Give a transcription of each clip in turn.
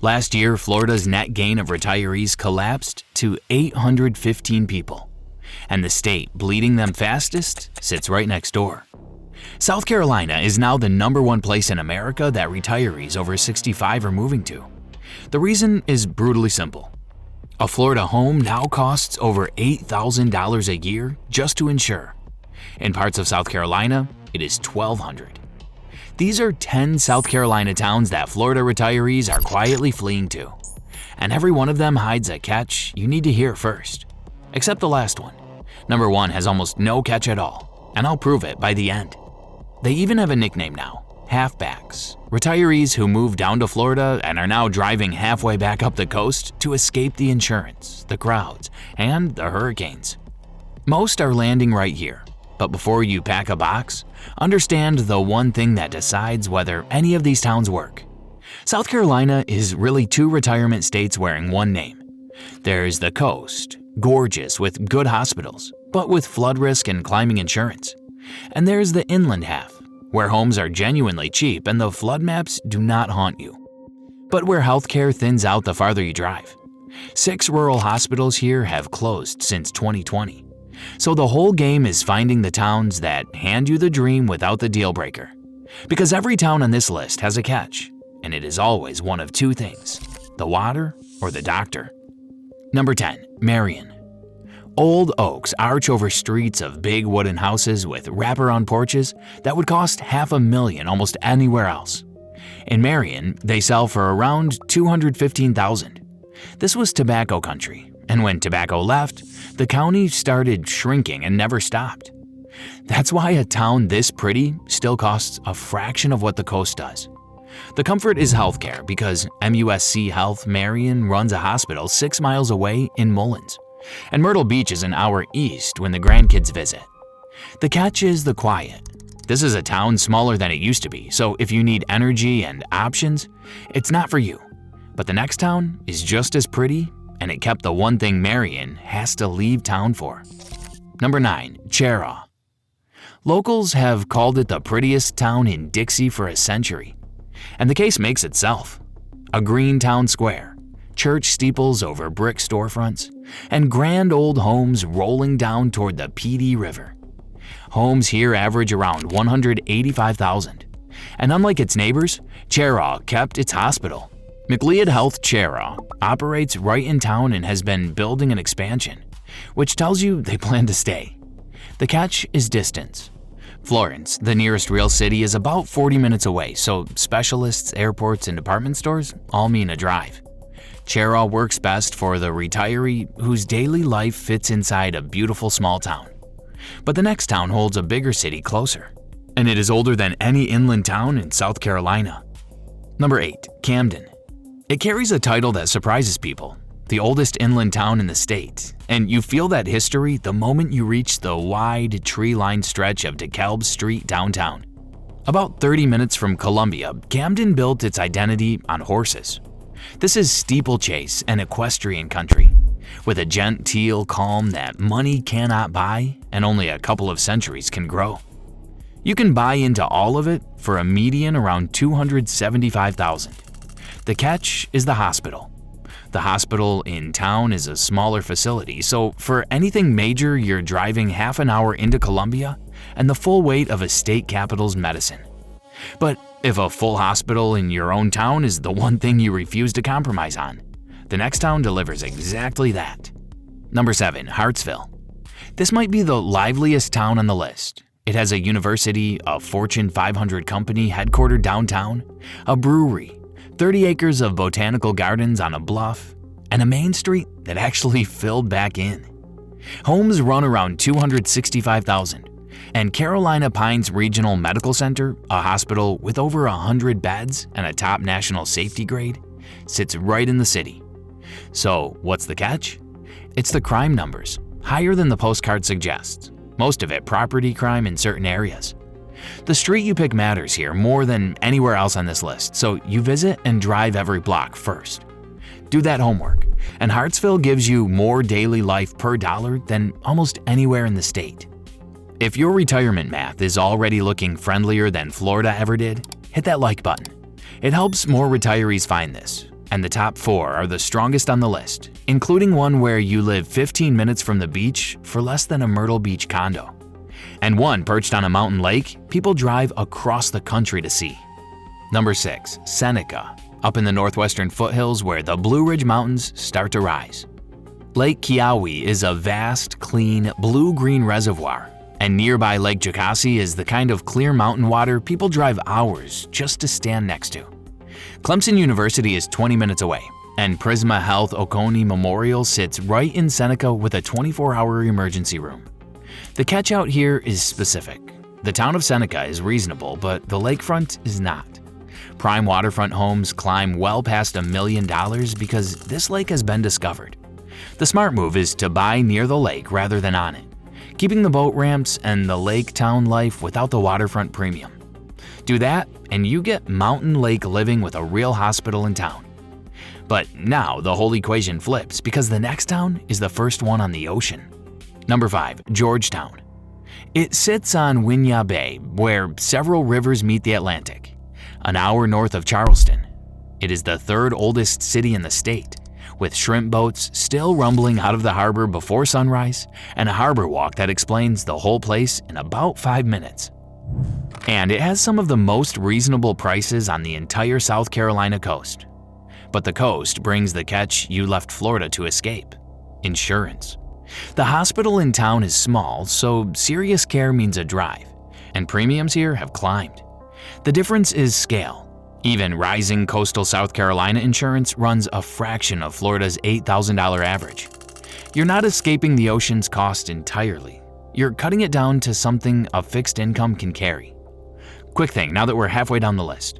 Last year, Florida's net gain of retirees collapsed to 815 people, and the state bleeding them fastest sits right next door. South Carolina is now the #1 place in America that retirees over 65 are moving to. The reason is brutally simple. A Florida home now costs over $8,000 a year just to insure. In parts of South Carolina, it is $1,200. These are 10 South Carolina towns that Florida retirees are quietly fleeing to. And every one of them hides a catch you need to hear first. Except the last one. Number 1 has almost no catch at all, and I'll prove it by the end. They even have a nickname now, halfbacks. Retirees who moved down to Florida and are now driving halfway back up the coast to escape the insurance, the crowds, and the hurricanes. Most are landing right here. But before you pack a box, understand the one thing that decides whether any of these towns work. South Carolina is really 2 retirement states wearing one name. There's the coast, gorgeous with good hospitals, but with flood risk and climbing insurance. And there's the inland half, where homes are genuinely cheap and the flood maps do not haunt you. But where healthcare thins out the farther you drive. 6 rural hospitals here have closed since 2020. So the whole game is finding the towns that hand you the dream without the deal breaker. Because every town on this list has a catch, and it is always one of 2 things, the water or the doctor. Number 10, Marion. Old oaks arch over streets of big wooden houses with wraparound porches that would cost $500,000 almost anywhere else. In Marion, they sell for around $215,000. This was tobacco country, and when tobacco left, the county started shrinking and never stopped. That's why a town this pretty still costs a fraction of what the coast does. The comfort is healthcare because MUSC Health Marion runs a hospital 6 miles away in Mullins, and Myrtle Beach is an hour east when the grandkids visit. The catch is the quiet. This is a town smaller than it used to be, so if you need energy and options, it's not for you. But the next town is just as pretty, and it kept the one thing Marion has to leave town for. Number 9, Cheraw. Locals have called it the prettiest town in Dixie for a century. And the case makes itself. A green town square, church steeples over brick storefronts, and grand old homes rolling down toward the PD River. Homes here average around $185,000. And unlike its neighbors, Cheraw kept its hospital. McLeod Health Cheraw operates right in town and has been building an expansion, which tells you they plan to stay. The catch is distance. Florence, the nearest real city, is about 40 minutes away, so specialists, airports, and department stores all mean a drive. Cheraw works best for the retiree whose daily life fits inside a beautiful small town. But the next town holds a bigger city closer, and it is older than any inland town in South Carolina. Number 8, Camden. It carries a title that surprises people, the oldest inland town in the state, and you feel that history the moment you reach the wide, tree-lined stretch of DeKalb Street downtown. About 30 minutes from Columbia, Camden built its identity on horses. This is steeplechase and equestrian country, with a genteel calm that money cannot buy and only a couple of centuries can grow. You can buy into all of it for a median around $275,000. The catch is the hospital. The hospital in town is a smaller facility, so for anything major, you're driving half an hour into Columbia and the full weight of a state capital's medicine. But if a full hospital in your own town is the one thing you refuse to compromise on, the next town delivers exactly that. Number 7, Hartsville. This might be the liveliest town on the list. It has a university, a Fortune 500 company headquartered downtown, a brewery, 30 acres of botanical gardens on a bluff, and a main street that actually filled back in. Homes run around $265,000, and Carolina Pines Regional Medical Center, a hospital with over 100 beds and a top national safety grade, sits right in the city. So what's the catch? It's the crime numbers, higher than the postcard suggests, most of it property crime in certain areas. The street you pick matters here more than anywhere else on this list, so you visit and drive every block first. Do that homework, and Hartsville gives you more daily life per dollar than almost anywhere in the state. If your retirement math is already looking friendlier than Florida ever did, hit that like button. It helps more retirees find this, And the top 4 are the strongest on the list, including one where you live 15 minutes from the beach for less than a Myrtle Beach condo. And one perched on a mountain lake people drive across the country to see. Number 6, Seneca, up in the northwestern foothills where the Blue Ridge Mountains start to rise. Lake Kiawe is a vast, clean, blue-green reservoir, and nearby Lake Jocassee is the kind of clear mountain water people drive hours just to stand next to. Clemson University is 20 minutes away, and Prisma Health Oconee Memorial sits right in Seneca with a 24-hour emergency room. The catch out here is specific. The town of Seneca is reasonable, but the lakefront is not. Prime waterfront homes climb well past $1 million because this lake has been discovered. The smart move is to buy near the lake rather than on it, keeping the boat ramps and the lake town life without the waterfront premium. Do that, and you get mountain lake living with a real hospital in town. But now the whole equation flips because the next town is the first one on the ocean. Number 5, Georgetown. It sits on Winyah Bay, where several rivers meet the Atlantic, an hour north of Charleston. It is the 3rd oldest city in the state, with shrimp boats still rumbling out of the harbor before sunrise and a harbor walk that explains the whole place in about 5 minutes. And it has some of the most reasonable prices on the entire South Carolina coast. But the coast brings the catch you left Florida to escape: insurance. The hospital in town is small, so serious care means a drive, and premiums here have climbed. The difference is scale. Even rising coastal South Carolina insurance runs a fraction of Florida's $8,000 average. You're not escaping the ocean's cost entirely. You're cutting it down to something a fixed income can carry. Quick thing, now that we're halfway down the list.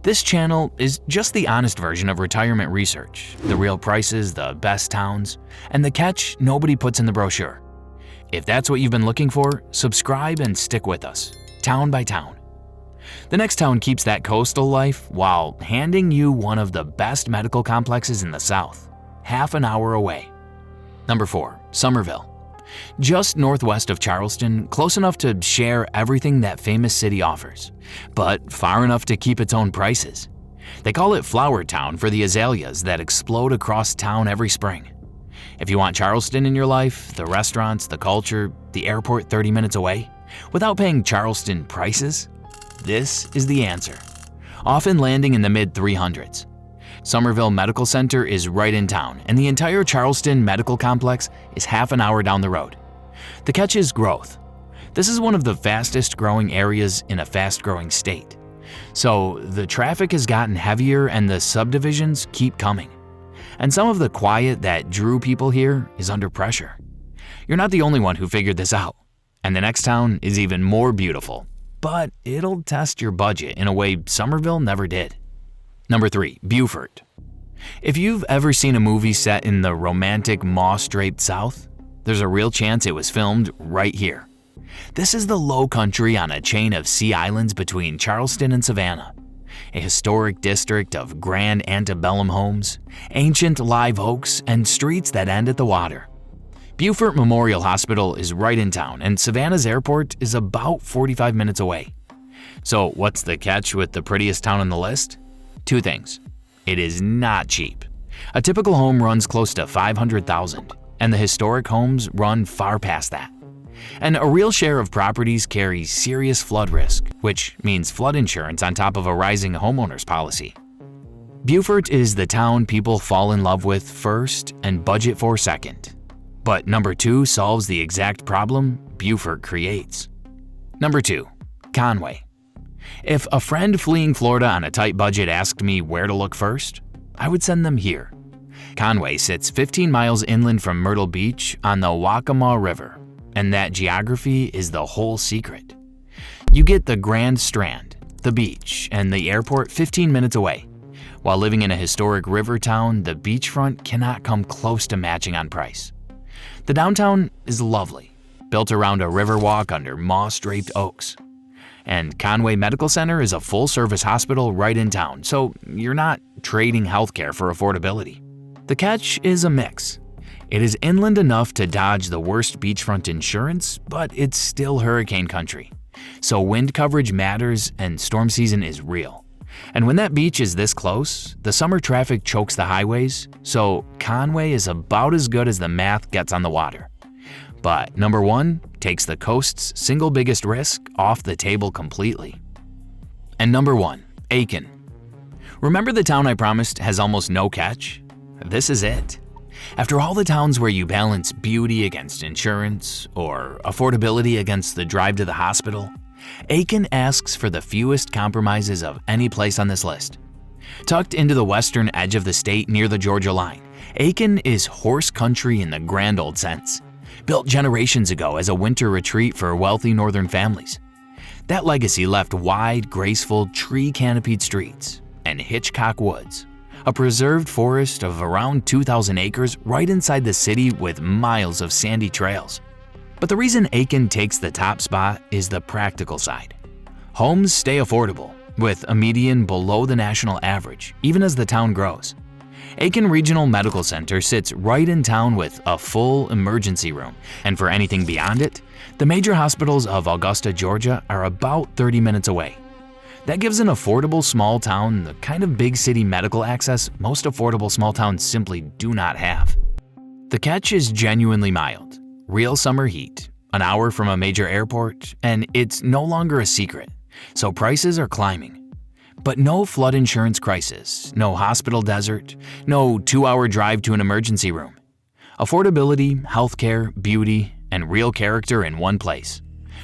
This channel is just the honest version of retirement research, the real prices, the best towns, and the catch nobody puts in the brochure. If that's what you've been looking for, subscribe and stick with us, town by town. The next town keeps that coastal life while handing you one of the best medical complexes in the South, half an hour away. Number 4, Summerville. Just northwest of Charleston, close enough to share everything that famous city offers, but far enough to keep its own prices. They call it Flower Town for the azaleas that explode across town every spring. If you want Charleston in your life, the restaurants, the culture, the airport 30 minutes away, without paying Charleston prices, this is the answer, often landing in the mid-300s. Summerville Medical Center is right in town, and the entire Charleston Medical Complex is half an hour down the road. The catch is growth. This is one of the fastest growing areas in a fast growing state. So the traffic has gotten heavier and the subdivisions keep coming. And some of the quiet that drew people here is under pressure. You're not the only one who figured this out. And the next town is even more beautiful, but it'll test your budget in a way Summerville never did. Number 3, Beaufort. If you've ever seen a movie set in the romantic moss-draped South, there's a real chance it was filmed right here. This is the Lowcountry on a chain of sea islands between Charleston and Savannah, a historic district of grand antebellum homes, ancient live oaks, and streets that end at the water. Beaufort Memorial Hospital is right in town, and Savannah's airport is about 45 minutes away. So what's the catch with the prettiest town on the list? 2 things. It is not cheap. A typical home runs close to $500,000, and the historic homes run far past that. And a real share of properties carry serious flood risk, which means flood insurance on top of a rising homeowner's policy. Beaufort is the town people fall in love with first and budget for second. But number 2 solves the exact problem Beaufort creates. Number 2, Conway. If a friend fleeing Florida on a tight budget asked me where to look first, I would send them here. Conway sits 15 miles inland from Myrtle Beach on the Waccamaw River, and that geography is the whole secret. You get the Grand Strand, the beach, and the airport 15 minutes away. While living in a historic river town, the beachfront cannot come close to matching on price. The downtown is lovely, built around a river walk under moss-draped oaks. And Conway Medical Center is a full-service hospital right in town, so you're not trading healthcare for affordability. The catch is a mix. It is inland enough to dodge the worst beachfront insurance, but it's still hurricane country. So wind coverage matters and storm season is real. And when that beach is this close, the summer traffic chokes the highways, so Conway is about as good as the math gets on the water. But number 1 takes the coast's single biggest risk off the table completely. And number 1, Aiken. Remember the town I promised has almost no catch? This is it. After all the towns where you balance beauty against insurance or affordability against the drive to the hospital, Aiken asks for the fewest compromises of any place on this list. Tucked into the western edge of the state near the Georgia line, Aiken is horse country in the grand old sense, built generations ago as a winter retreat for wealthy northern families. That legacy left wide, graceful, tree-canopied streets and Hitchcock Woods, a preserved forest of around 2,000 acres right inside the city with miles of sandy trails. But the reason Aiken takes the top spot is the practical side. Homes stay affordable, with a median below the national average, even as the town grows. Aiken Regional Medical Center sits right in town with a full emergency room, and for anything beyond it, the major hospitals of Augusta, Georgia are about 30 minutes away. That gives an affordable small town the kind of big city medical access most affordable small towns simply do not have. The catch is genuinely mild. Real summer heat, an hour from a major airport, and it's no longer a secret, so prices are climbing. But no flood insurance crisis, no hospital desert, no 2-hour drive to an emergency room. Affordability, healthcare, beauty, and real character in one place,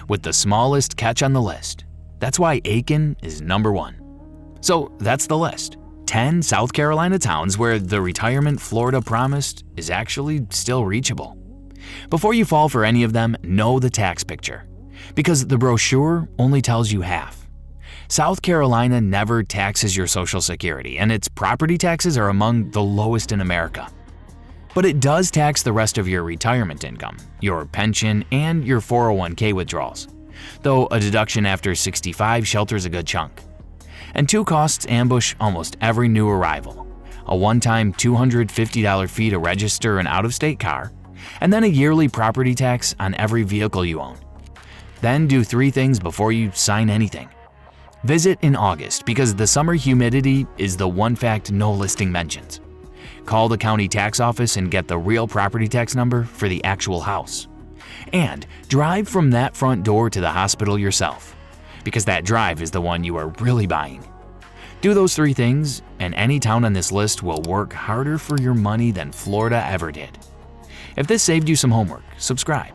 with the smallest catch on the list. That's why Aiken is number 1. So that's the list. 10 South Carolina towns where the retirement Florida promised is actually still reachable. Before you fall for any of them, know the tax picture, because the brochure only tells you half. South Carolina never taxes your Social Security, and its property taxes are among the lowest in America. But it does tax the rest of your retirement income, your pension, and your 401k withdrawals, though a deduction after 65 shelters a good chunk. And 2 costs ambush almost every new arrival: a one-time $250 fee to register an out-of-state car, and then a yearly property tax on every vehicle you own. Then do 3 things before you sign anything. Visit in August because the summer humidity is the one fact no listing mentions. Call the county tax office and get the real property tax number for the actual house. And drive from that front door to the hospital yourself, because that drive is the one you are really buying. Do those 3 things, and any town on this list will work harder for your money than Florida ever did. If this saved you some homework, subscribe.